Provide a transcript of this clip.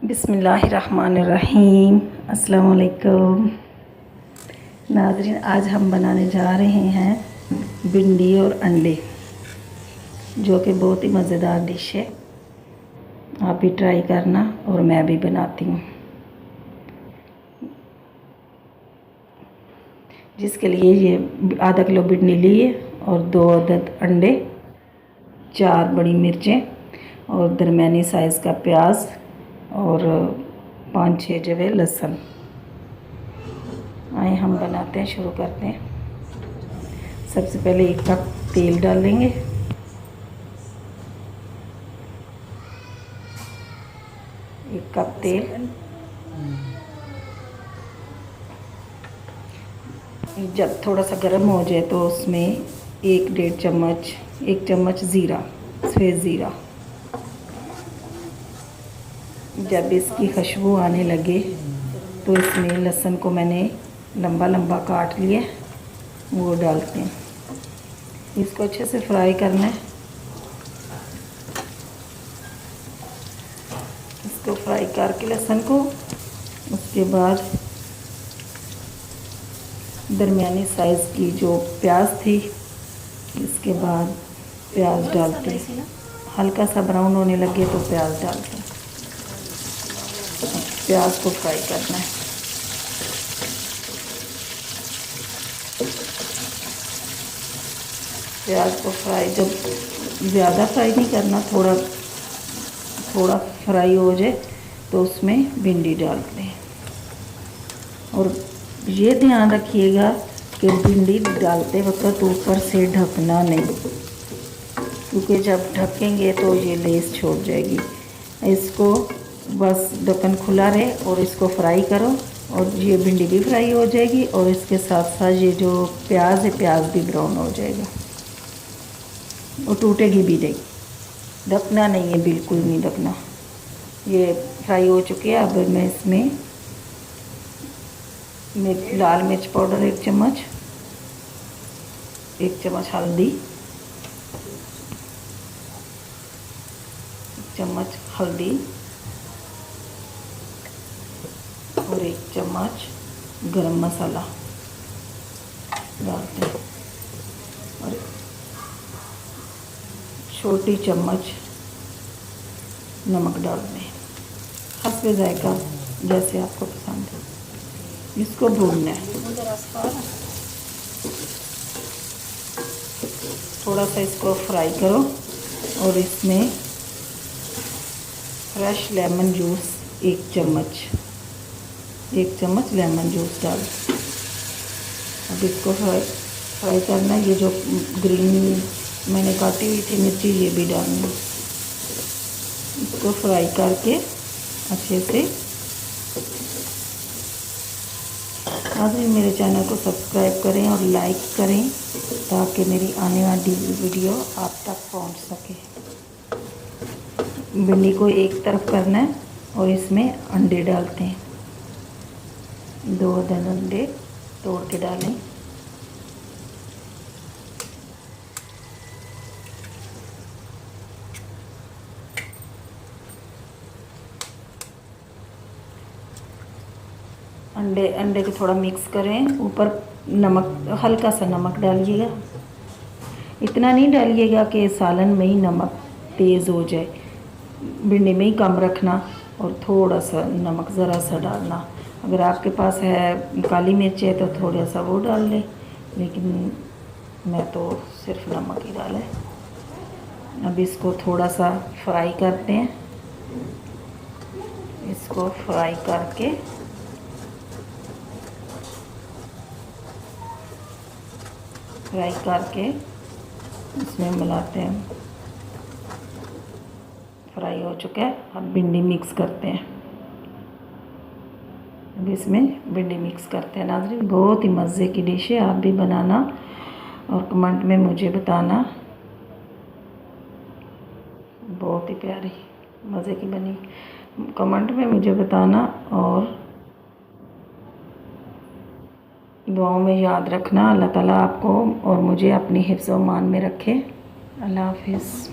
बिस्मिल्लाहिर्रहमानिर्रहीम। अस्सलाम वालेकुम नाज़रीन, आज हम बनाने जा रहे हैं भिंडी और अंडे, जो कि बहुत ही मज़ेदार डिश है। आप भी ट्राई करना और मैं भी बनाती हूँ। जिसके लिए ये आधा किलो भिंडी लिए और 2 अदद अंडे, 4 बड़ी मिर्चें और दरमियानी साइज़ का प्याज और 5-6 जवे लहसुन। आए हम बनाते हैं, शुरू करते हैं। सबसे पहले 1 कप तेल डालेंगे। 1 कप तेल। जब थोड़ा सा गर्म हो जाए तो उसमें 1 चम्मच ज़ीरा, सफ़ेद ज़ीरा। जब इसकी खुशबू आने लगे तो इसमें लहसुन को मैंने लंबा लंबा काट लिया, वो डालते हैं। इसको अच्छे से फ्राई करना है। इसको फ्राई करके लहसुन को, उसके बाद दरमियानी साइज़ की जो प्याज थी, इसके बाद प्याज डालते हैं। हल्का सा ब्राउन होने लगे तो प्याज डालते हैं। प्याज को फ्राई करना है। प्याज को फ्राई, जब ज़्यादा फ्राई नहीं करना, थोड़ा फ्राई हो जाए तो उसमें भिंडी डालते हैं। और ये ध्यान रखिएगा कि भिंडी डालते वक्त ऊपर से ढकना नहीं, क्योंकि जब ढकेंगे तो ये लेस छोड़ जाएगी। इसको बस ढक्कन खुला रहे और इसको फ्राई करो, और ये भिंडी भी फ्राई हो जाएगी और इसके साथ साथ ये जो प्याज है, प्याज भी ब्राउन हो जाएगा और टूटेगी भी नहीं। ढकना नहीं है, बिल्कुल नहीं ढकना। ये फ्राई हो चुकी है। अब मैं इसमें लाल मिर्च पाउडर 1 चम्मच, 1 चम्मच हल्दी, 1 चम्मच हल्दी और 1 चम्मच गरम मसाला डालते हैं, और छोटी चम्मच नमक डालते हैं, हस्बे जायका, जैसे आपको पसंद है। इसको भूनना है। थोड़ा सा इसको फ्राई करो और इसमें फ्रेश लेमन जूस 1 चम्मच लेमन जूस डाल। अब इसको फ्राई करना है। ये जो ग्रीन मैंने काटी हुई थी मिर्ची, ये भी डालनी है। इसको फ्राई करके अच्छे से। नाज़रीन, मेरे चैनल को सब्सक्राइब करें और लाइक करें ताकि मेरी आने वाली वीडियो आप तक पहुंच सके। भिंडी को एक तरफ करना है और इसमें अंडे डालते हैं। 2 अदद अंडे तोड़ के डालें। अंडे को थोड़ा मिक्स करें। ऊपर नमक, हल्का सा नमक डालिएगा। इतना नहीं डालिएगा कि सालन में ही नमक तेज़ हो जाए। भिंडी में ही कम रखना और थोड़ा सा नमक ज़रा सा डालना। अगर आपके पास है काली मिर्च है तो थोड़ा सा वो डाल लें, लेकिन मैं तो सिर्फ नमक ही डाला है। अब इसको थोड़ा सा फ्राई करते हैं। इसको फ्राई करके इसमें मिलाते हैं। फ्राई हो चुका है। अब भिंडी मिक्स करते हैं। अब इसमें भिंडी मिक्स करते हैं। नाज़रीन, बहुत ही मज़े की डिश है। आप भी बनाना और कमेंट में मुझे बताना। बहुत ही प्यारी मज़े की बनी। कमेंट में मुझे बताना और दुआओं में याद रखना। अल्लाह ताला आपको और मुझे अपनी हिफ्ज़ व मान में रखे। अल्लाह हाफिज़।